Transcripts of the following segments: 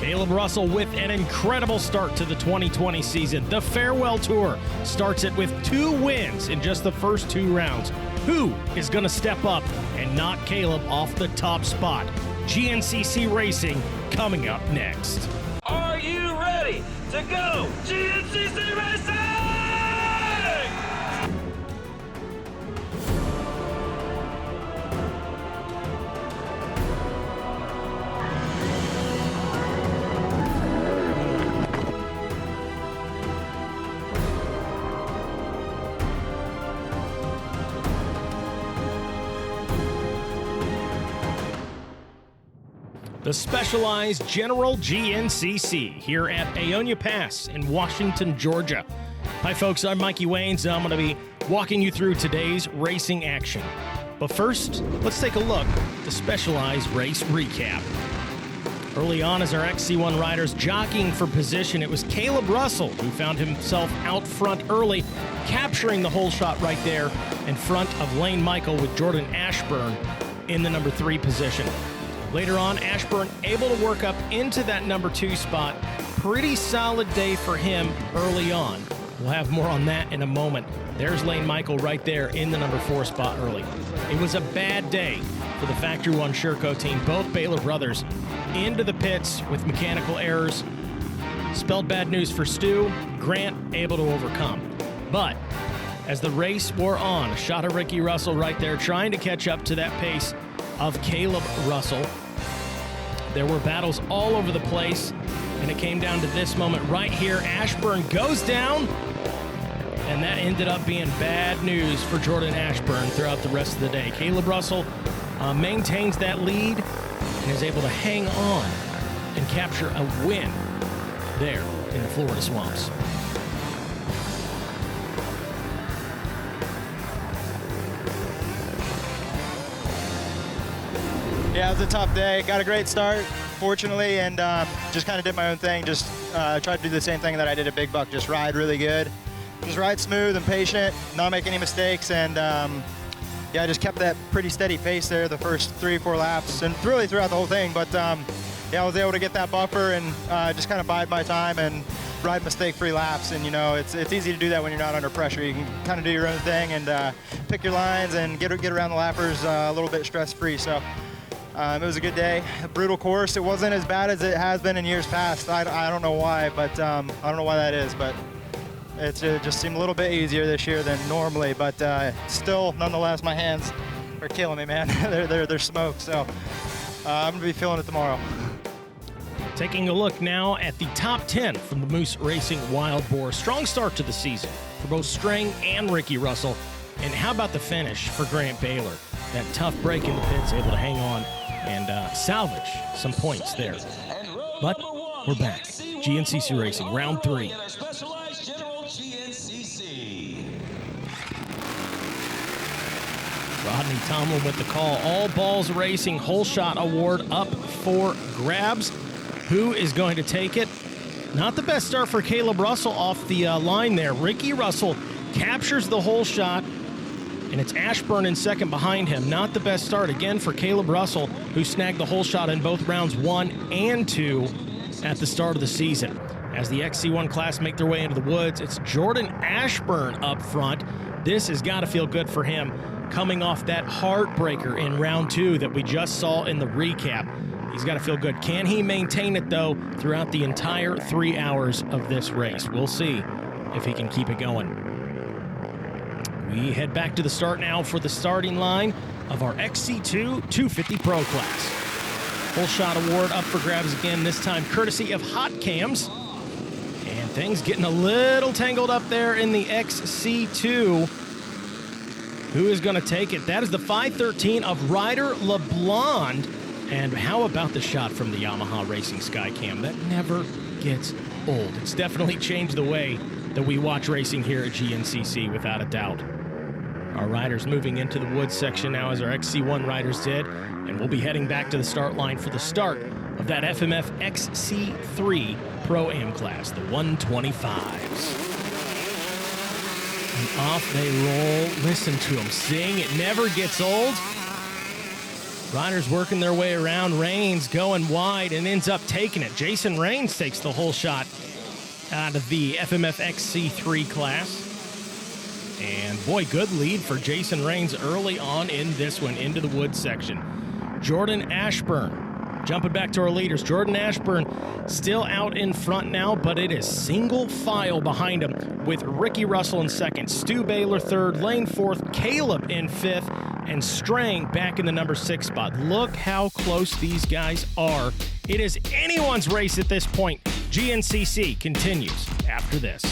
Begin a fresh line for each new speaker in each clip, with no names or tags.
Caleb Russell with an incredible start to the 2020 season. The Farewell Tour starts it with 2 wins in just the first 2 rounds. Who is going to step up and knock Caleb off the top spot? GNCC Racing coming up next.
Are you ready to go GNCC Racing?
The Specialized General GNCC here at Aonia Pass in Washington, Georgia. Hi folks, I'm Mikey Waynes and I'm going to be walking you through today's racing action. But first, let's take a look at the Specialized Race Recap. Early on as our XC1 riders jockeying for position, it was Caleb Russell who found himself out front early, capturing the whole shot right there in front of Lane Michael with Jordan Ashburn in the number 3 position. Later on, Ashburn able to work up into that number 2 spot. Pretty solid day for him early on. We'll have more on that in a moment. There's Lane Michael right there in the number 4 spot early. It was a bad day for the Factory One Sherco team. Both Baylor brothers into the pits with mechanical errors. Spelled bad news for Stu. Grant able to overcome. But as the race wore on, a shot of Ricky Russell right there trying to catch up to that pace of Caleb Russell. There were battles all over the place, and it came down to this moment right here. Ashburn goes down, and that ended up being bad news for Jordan Ashburn throughout the rest of the day. Caleb Russell maintains that lead and is able to hang on and capture a win there in the Florida Swamps.
Yeah, it was a tough day. Got a great start, fortunately, and just kind of did my own thing. Just tried to do the same thing that I did at Big Buck, just ride really good. Just ride smooth and patient, not make any mistakes, and yeah, I just kept that pretty steady pace there the first 3 or 4 laps, and really throughout the whole thing. But yeah, I was able to get that buffer and just kind of bide my time and ride mistake-free laps. And you know, it's easy to do that when you're not under pressure. You can kind of do your own thing and pick your lines and get around the lappers a little bit stress-free. So. It was a good day, a brutal course. It wasn't as bad as it has been in years past. I don't know why, but I don't know why that is, but it just seemed a little bit easier this year than normally. But still, nonetheless, my hands are killing me, man. they're smoked, so I'm gonna be feeling it tomorrow.
Taking a look now at the top 10 from the Moose Racing Wild Boar. Strong start to the season for both Strang and Ricky Russell. And how about the finish for Grant Baylor? That tough break in the pits, able to hang on and salvage some points there. But we're back. GNCC Racing, round 3. Rodney Tomlin with the call. All Balls Racing Whole Shot Award up for grabs. Who is going to take it? Not the best start for Caleb Russell off the line there. Ricky Russell captures the whole shot, and it's Ashburn in second behind him. Not the best start again for Caleb Russell, who snagged the whole shot in both rounds 1 and 2 at the start of the season. As the XC1 class make their way into the woods, it's Jordan Ashburn up front. This has got to feel good for him, coming off that heartbreaker in round 2 that we just saw in the recap. He's got to feel good. Can he maintain it, though, throughout the entire 3 hours of this race? We'll see if he can keep it going. We head back to the start now for the starting line of our XC2 250 Pro class. Full Shot Award up for grabs again, this time courtesy of Hot Cams. And things getting a little tangled up there in the XC2. Who is going to take it? That is the 513 of Ryder LeBlond. And how about the shot from the Yamaha Racing Skycam? That never gets old. It's definitely changed the way that we watch racing here at GNCC, without a doubt. Our riders moving into the woods section now, as our XC1 riders did, and we'll be heading back to the start line for the start of that FMF XC3 Pro-Am class, the 125s. And off they roll. Listen to them sing. It never gets old. Riders working their way around. Rains going wide and ends up taking it. Jason Rains takes the whole shot out of the FMF XC3 class. And boy, good lead for Jason Rains early on in this one into the woods section. Jordan Ashburn, jumping back to our leaders. Jordan Ashburn still out in front now, but it is single file behind him with Ricky Russell in second, Stu Baylor third, Lane fourth, Caleb in fifth, and Strang back in the number 6 spot. Look how close these guys are. It is anyone's race at this point. GNCC continues after this.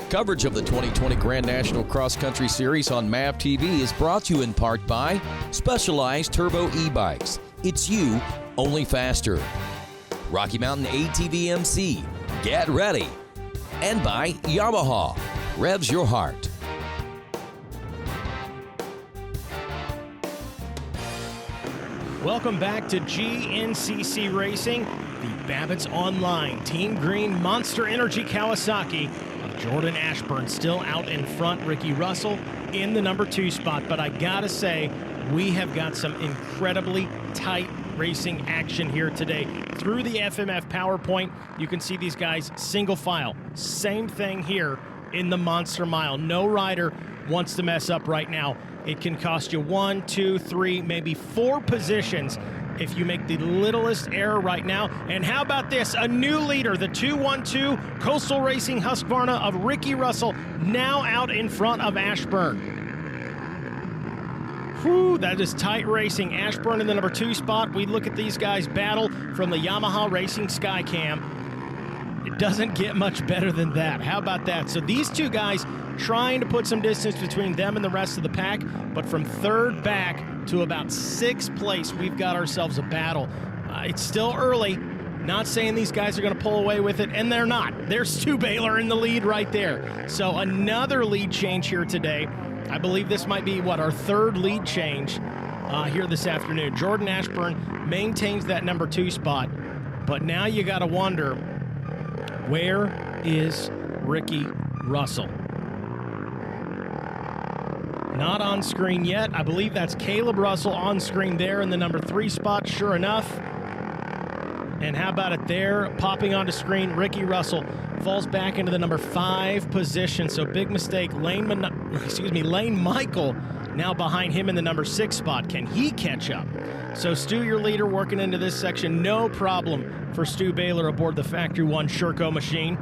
Coverage of the 2020 Grand National Cross Country Series on MAVTV is brought to you in part by Specialized Turbo e-bikes. It's you, only faster. Rocky Mountain ATV MC, get ready. And by Yamaha, revs your heart.
Welcome back to GNCC Racing, the Babbitt's Online Team Green Monster Energy Kawasaki. Jordan Ashburn still out in front, Ricky Russell in the number 2 spot. But I gotta say, we have got some incredibly tight racing action here today. Through the FMF PowerPoint, you can see these guys single file. Same thing here in the Monster Mile. No rider wants to mess up right now. It can cost you 1, 2, 3, maybe 4 positions if you make the littlest error right now. And how about this? A new leader, the 212 Coastal Racing Husqvarna of Ricky Russell, now out in front of Ashburn. Whew, that is tight racing. Ashburn in the number 2 spot. We look at these guys battle from the Yamaha Racing Skycam. It doesn't get much better than that. How about that? So these two guys trying to put some distance between them and the rest of the pack, but from 3rd back to about 6th place, we've got ourselves a battle. It's still early. Not saying these guys are going to pull away with it, and they're not. There's Stu Baylor in the lead right there. So another lead change here today. I believe this might be, our 3rd lead change here this afternoon. Jordan Ashburn maintains that number 2 spot, but now you got to wonder, where is Ricky Russell? Not on screen yet. I believe that's Caleb Russell on screen there in the number 3 spot, sure enough. And how about it there? Popping onto screen, Ricky Russell falls back into the number 5 position. So big mistake. Lane Michael now behind him in the number 6 spot. Can he catch up? So Stu, your leader, working into this section. No problem for Stu Baylor aboard the Factory 1 Sherco machine.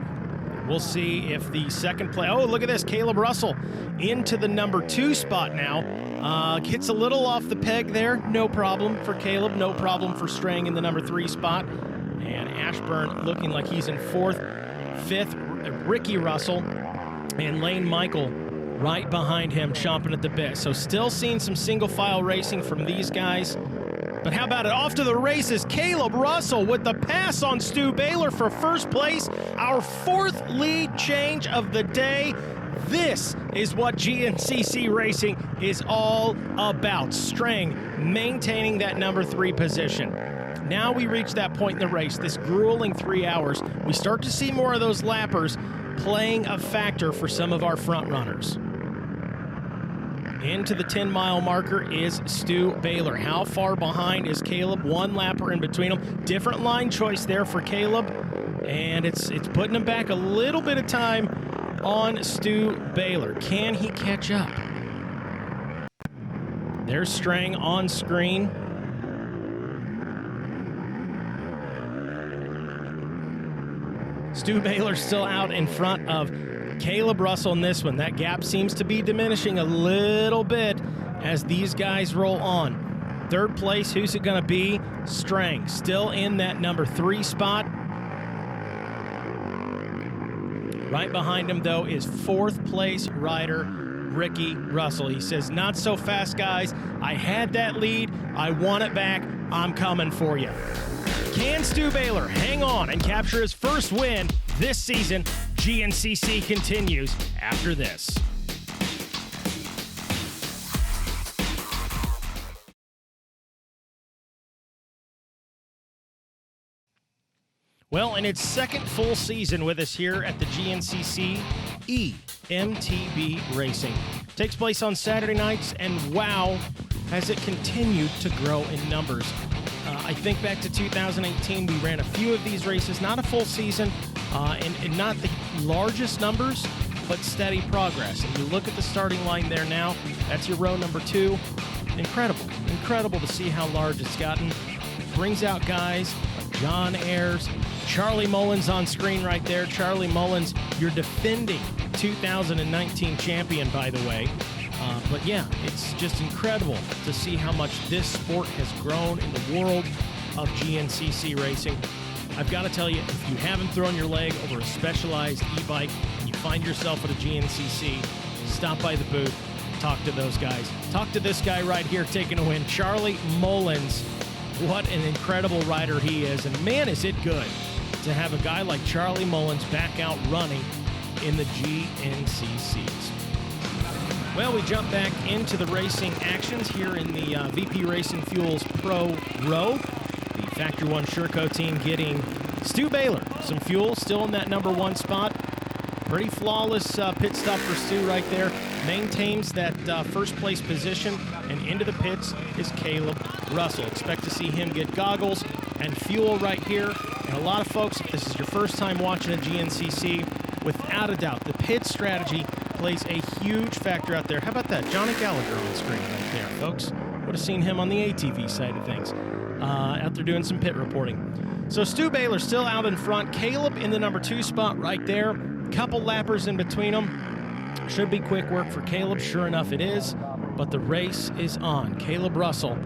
We'll see if the second play. Oh, look at this. Caleb Russell into the number 2 spot now. Gets a little off the peg there. No problem for Caleb. No problem for Strang in the number 3 spot. And Ashburn looking like he's in 4th. 5th, Ricky Russell. And Lane Michael right behind him, chomping at the bit. So still seeing some single file racing from these guys. But how about it? Off to the races, Caleb Russell with the pass on Stu Baylor for 1st place. Our 4th lead change of the day. This is what GNCC Racing is all about. Strang maintaining that number 3 position. Now we reach that point in the race, this grueling 3 hours. We start to see more of those lappers playing a factor for some of our front runners. Into the 10-mile marker is Stu Baylor. How far behind is Caleb? 1 lapper in between them. Different line choice there for Caleb, and it's putting him back a little bit of time on Stu Baylor. Can he catch up? There's Strang on screen. Stu Baylor still out in front of Caleb Russell in this one. That gap seems to be diminishing a little bit as these guys roll on. 3rd place, who's it going to be? Strang, still in that number 3 spot. Right behind him, though, is 4th place rider Ricky Russell. He says, not so fast, guys. I had that lead. I want it back. I'm coming for you. Can Stu Baylor hang on and capture his 1st win this season? GNCC continues after this. Well, in its second full season with us here at the GNCC MAVTV Racing. Takes place on Saturday nights, and wow, has it continued to grow in numbers. I think back to 2018, we ran a few of these races, not a full season, and not the largest numbers, but steady progress. And you look at the starting line there now, that's your row number 2. Incredible to see how large it's gotten. Brings out guys like John Ayres, Charlie Mullins on screen right there. Charlie Mullins, your defending 2019 champion, by the way. But yeah, it's just incredible to see how much this sport has grown in the world of GNCC racing. I've got to tell you, if you haven't thrown your leg over a specialized e-bike and you find yourself at a GNCC, stop by the booth, talk to those guys. Talk to this guy right here taking a win, Charlie Mullins. What an incredible rider he is, and man, is it good to have a guy like Charlie Mullins back out running in the GNCCs. Well, we jump back into the racing actions here in the VP Racing Fuels Pro Row. The Factory One Sherco team getting Stu Baylor some fuel, still in that number 1 spot. Pretty flawless pit stop for Stu right there. Maintains that first place position, and into the pits is Caleb Russell. Expect to see him get goggles and fuel right here. And a lot of folks, if this is your first time watching a GNCC, without a doubt, the pit strategy plays a huge factor out there. How about that? Johnny Gallagher on screen right there, folks. Would have seen him on the ATV side of things. Out there doing some pit reporting. So Stu Baylor still out in front. Caleb in the number 2 spot right there. Couple lappers in between them. Should be quick work for Caleb. Sure enough, it is. But the race is on. Caleb Russell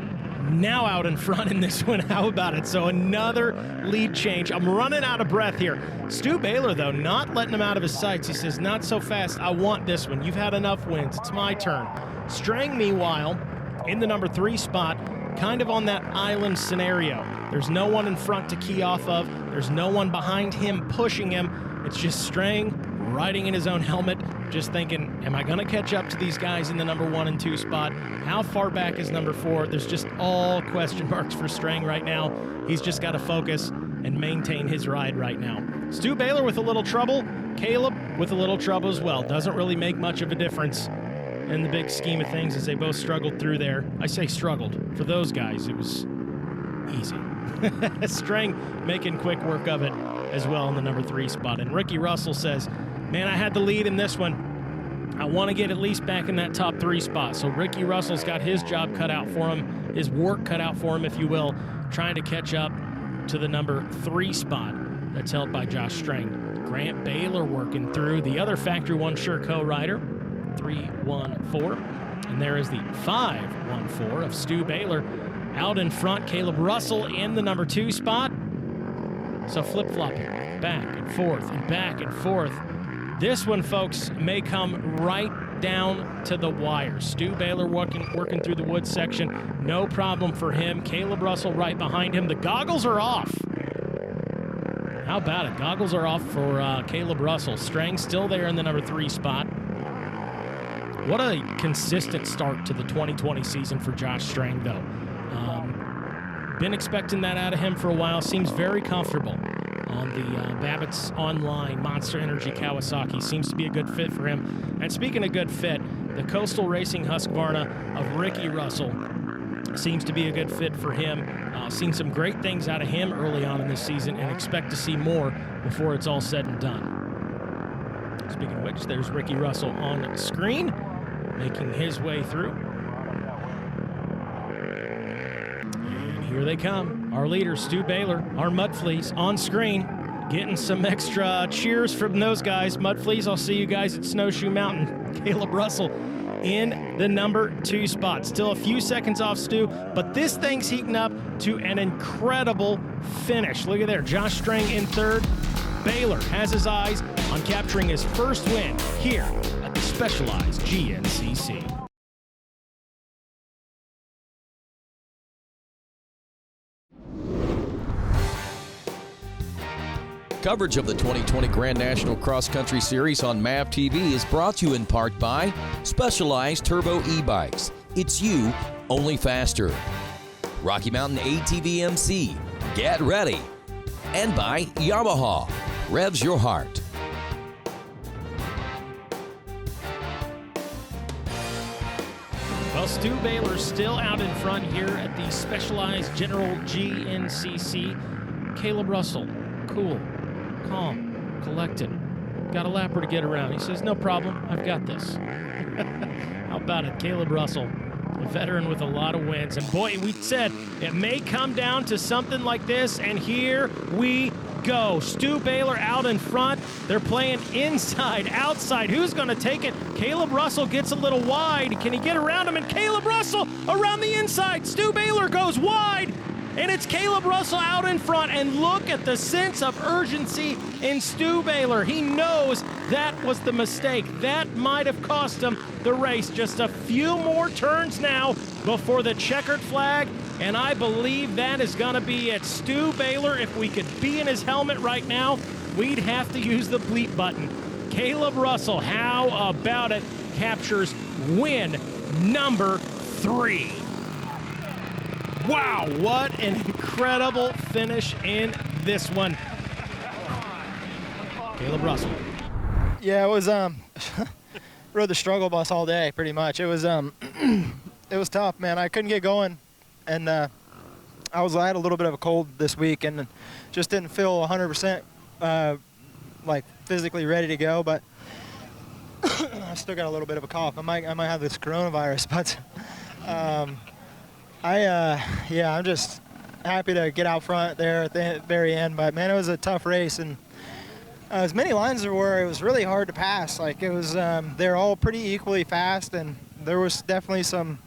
now out in front in this one. How about it? So another lead change. I'm running out of breath here. Stu Baylor, though, not letting him out of his sights. He says, not so fast. I want this one. You've had enough wins. It's my turn. Strang, meanwhile, in the number 3 spot, kind of on that island scenario. There's no one in front to key off of. There's no one behind him pushing him. It's just Strang riding in his own helmet, just thinking, am I going to catch up to these guys in the number 1 and 2 spot? How far back is number 4? There's just all question marks for Strang right now. He's just got to focus and maintain his ride right now. Stu Baylor with a little trouble. Caleb with a little trouble as well. Doesn't really make much of a difference in the big scheme of things as they both struggled through there. I say struggled. For those guys, it was easy. Strang making quick work of it as well in the number 3 spot. And Ricky Russell says, man, I had the lead in this one. I want to get at least back in that top 3 spot. So Ricky Russell's got his job cut out for him, his work cut out for him, if you will, trying to catch up to the number 3 spot that's held by Josh Strang. Grant Baylor working through the other Factory One Sherco rider, 314. And there is the 514 of Stu Baylor out in front. Caleb Russell in the number 2 spot. So flip-flopping back and forth and back and forth. This one, folks, may come right down to the wire. Stu Baylor working through the woods section. No problem for him. Caleb Russell right behind him. The goggles are off. How about it? Goggles are off for Caleb Russell. Strang still there in the number 3 spot. What a consistent start to the 2020 season for Josh Strang, though. Been expecting that out of him for a while. Seems very comfortable on the Babbitt's Online Monster Energy Kawasaki. Seems to be a good fit for him. And speaking of good fit, the Coastal Racing Husqvarna of Ricky Russell seems to be a good fit for him. Seen some great things out of him early on in this season and expect to see more before it's all said and done. Speaking of which, there's Ricky Russell on screen, making his way through. Here they come. Our leader, Stu Baylor, our Mudfleas, on screen, getting some extra cheers from those guys. Mudfleas, I'll see you guys at Snowshoe Mountain. Caleb Russell in the number 2 spot. Still a few seconds off Stu, but this thing's heating up to an incredible finish. Look at there. Josh Strang in 3rd. Baylor has his eyes on capturing his first win here at the Specialized GNCC.
Coverage of the 2020 Grand National Cross Country Series on MAVTV is brought to you in part by Specialized Turbo e-bikes. It's you, only faster. Rocky Mountain ATV MC. Get ready. and by Yamaha. Revs your heart.
Well, Stu Baylor's still out in front here at the Specialized General GNCC. Caleb Russell, cool, calm, collected. Got a lapper to get around. He says, no problem, I've got this. How about it? Caleb Russell, a veteran with a lot of wins. And boy, we said it may come down to something like this, and here we go. Stu Baylor out in front. They're playing inside, outside. Who's going to take it? Caleb Russell gets a little wide. Can he get around him? And Caleb Russell around the inside. Stu Baylor goes wide. And it's Caleb Russell out in front. And look at the sense of urgency in Stu Baylor. He knows that was the mistake. That might have cost him the race. Just a few more turns now before the checkered flag. And I believe that is going to be it. Stu Baylor, if we could be in his helmet right now, we'd have to use the bleep button. Caleb Russell, how about it, captures win number 3. Wow, what an incredible finish in this one. Caleb Russell.
Yeah, it was rode the struggle bus all day pretty much. It was it was tough, man. I couldn't get going, and I had a little bit of a cold this week and just didn't feel 100% like physically ready to go, but I still got a little bit of a cough. I might have this coronavirus, but I'm just happy to get out front there at the very end. But man, it was a tough race, and as many lines there were, it was really hard to pass. Like it was, they're all pretty equally fast, and there was definitely some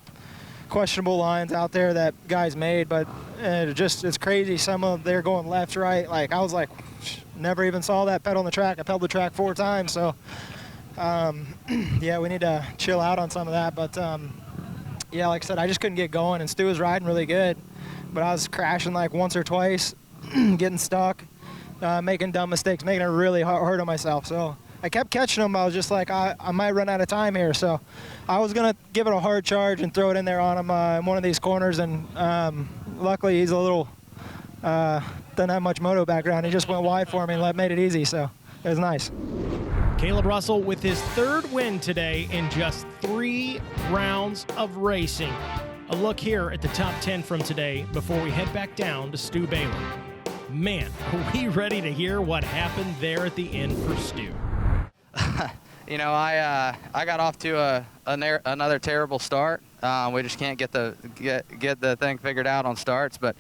questionable lines out there that guys made. But it's crazy. Some of they're going left, right. Like I was like, never even saw that pedal on the track. I pedaled the track 4 times, so yeah, we need to chill out on some of that. But yeah, like I said, I just couldn't get going, and Stu was riding really good, but I was crashing like once or twice, getting stuck, making dumb mistakes, making it really hard on myself. So I kept catching him. I was just like, I might run out of time here. So I was going to give it a hard charge and throw it in there on him in one of these corners, and luckily he's a little, doesn't have much moto background. He just went wide for me and made it easy, so it was nice.
Caleb Russell with his 3rd win today in just 3 rounds of racing. A look here at the top 10 from today before we head back down to Stu Baylor. Man, are we ready to hear what happened there at the end for Stu?
You know, I got off to another terrible start. We just can't get the thing figured out on starts, but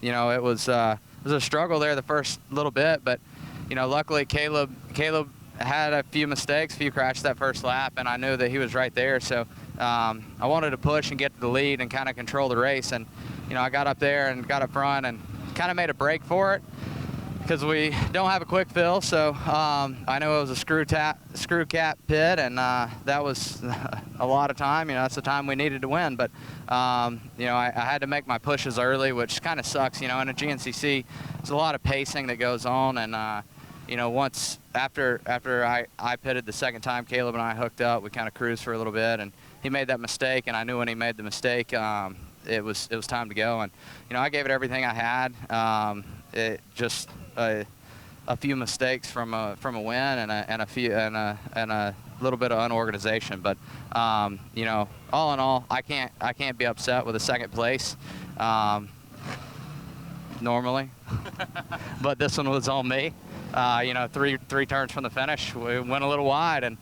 you know, it was a struggle there the first little bit, but you know, luckily Caleb had a few mistakes, a few crashes that first lap, and I knew that he was right there. So I wanted to push and get to the lead and kind of control the race. And you know, I got up there and got up front and kind of made a break for it because we don't have a quick fill. So I know it was a screw cap pit, and that was a lot of time. You know, that's the time we needed to win. But you know, I had to make my pushes early, which kind of sucks. You know, in a GNCC, there's a lot of pacing that goes on, and you know, once after I pitted the second time, Caleb and I hooked up. We kind of cruised for a little bit, and he made that mistake, and I knew when he made the mistake, it was time to go. And you know, I gave it everything I had. It just a few mistakes from a win and a little bit of unorganization. But you know, all in all, I can't be upset with a second place. Normally, but this one was on me. You know, three turns from the finish, we went a little wide and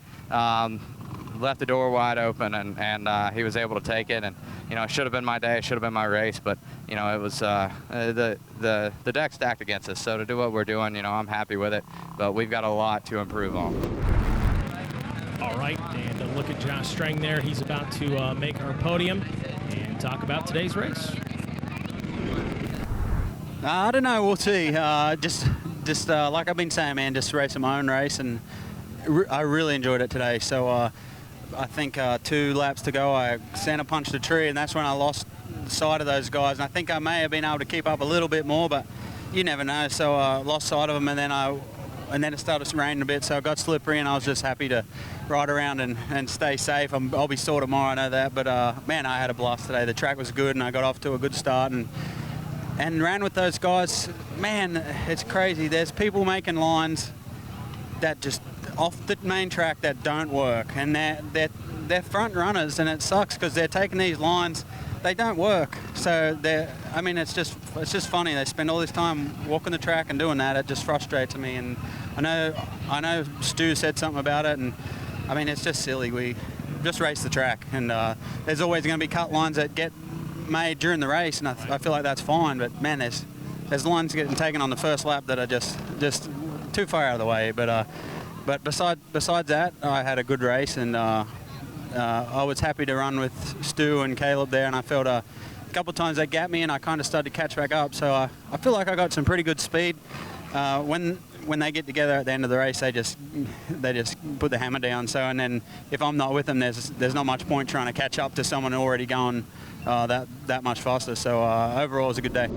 left the door wide open, and he was able to take it. And you know, it should have been my day, it should have been my race, but you know, it was the deck stacked against us. So to do what we're doing, you know, I'm happy with it, but we've got a lot to improve on.
All right, and a look at Josh Strang there. He's about to make our podium and talk about today's race.
I don't know, we'll see. Just like I've been saying, man, just racing my own race, and I really enjoyed it today. So I think 2 laps to go, I center punched a tree, and that's when I lost sight of those guys. And I think I may have been able to keep up a little bit more, but you never know. So I lost sight of them, and then it started raining a bit, so I got slippery, and I was just happy to ride around and stay safe. I'll be sore tomorrow, I know that, but man, I had a blast today. The track was good, and I got off to a good start, and and ran with those guys. Man, it's crazy. There's people making lines that just off the main track that don't work, and they're front runners, and it sucks because they're taking these lines, they don't work. So I mean, it's just funny. They spend all this time walking the track and doing that. It just frustrates me. And I know Stu said something about it, and I mean, it's just silly. We just race the track, and there's always going to be cut lines that get made during the race, and I feel like that's fine. But man, there's lines getting taken on the first lap that are just too far out of the way. But besides that, I had a good race, and I was happy to run with Stu and Caleb there, and I felt a couple of times they gapped me, and I kind of started to catch back up. So I feel like I got some pretty good speed. When they get together at the end of the race, they just put the hammer down. So, and then if I'm not with them, there's not much point trying to catch up to someone already going that much faster. So overall, it was a good day.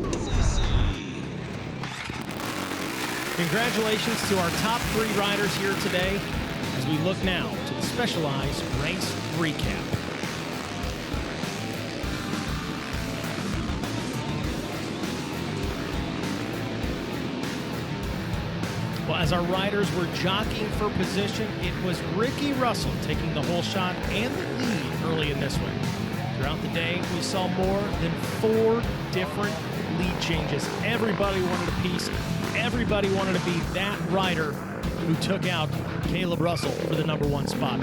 Congratulations to our top 3 riders here today as we look now to the Specialized Race Recap. Well, as our riders were jockeying for position, it was Ricky Russell taking the whole shot and the lead early in this one. Throughout the day, we saw more than 4 different lead changes. Everybody wanted a piece. Everybody wanted to be that rider who took out Caleb Russell for the #1 spot.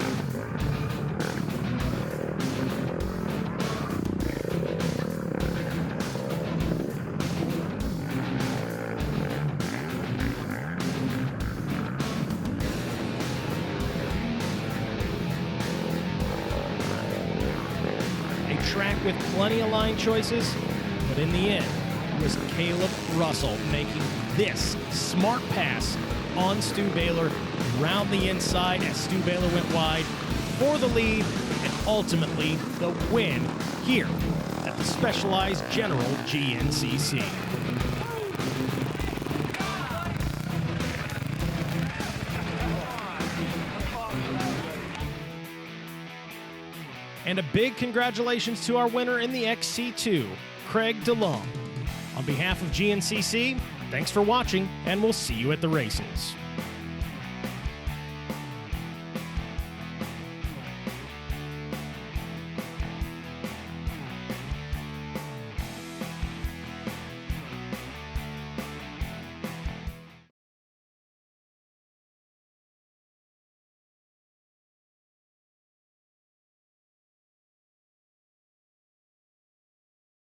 A track with plenty of line choices, but in the end, it was Caleb Russell making this smart pass on Stu Baylor around the inside as Stu Baylor went wide for the lead and ultimately the win here at the Specialized General GNCC. And a big congratulations to our winner in the XC2, Craig DeLong. On behalf of GNCC, thanks for watching, and we'll see you at the races.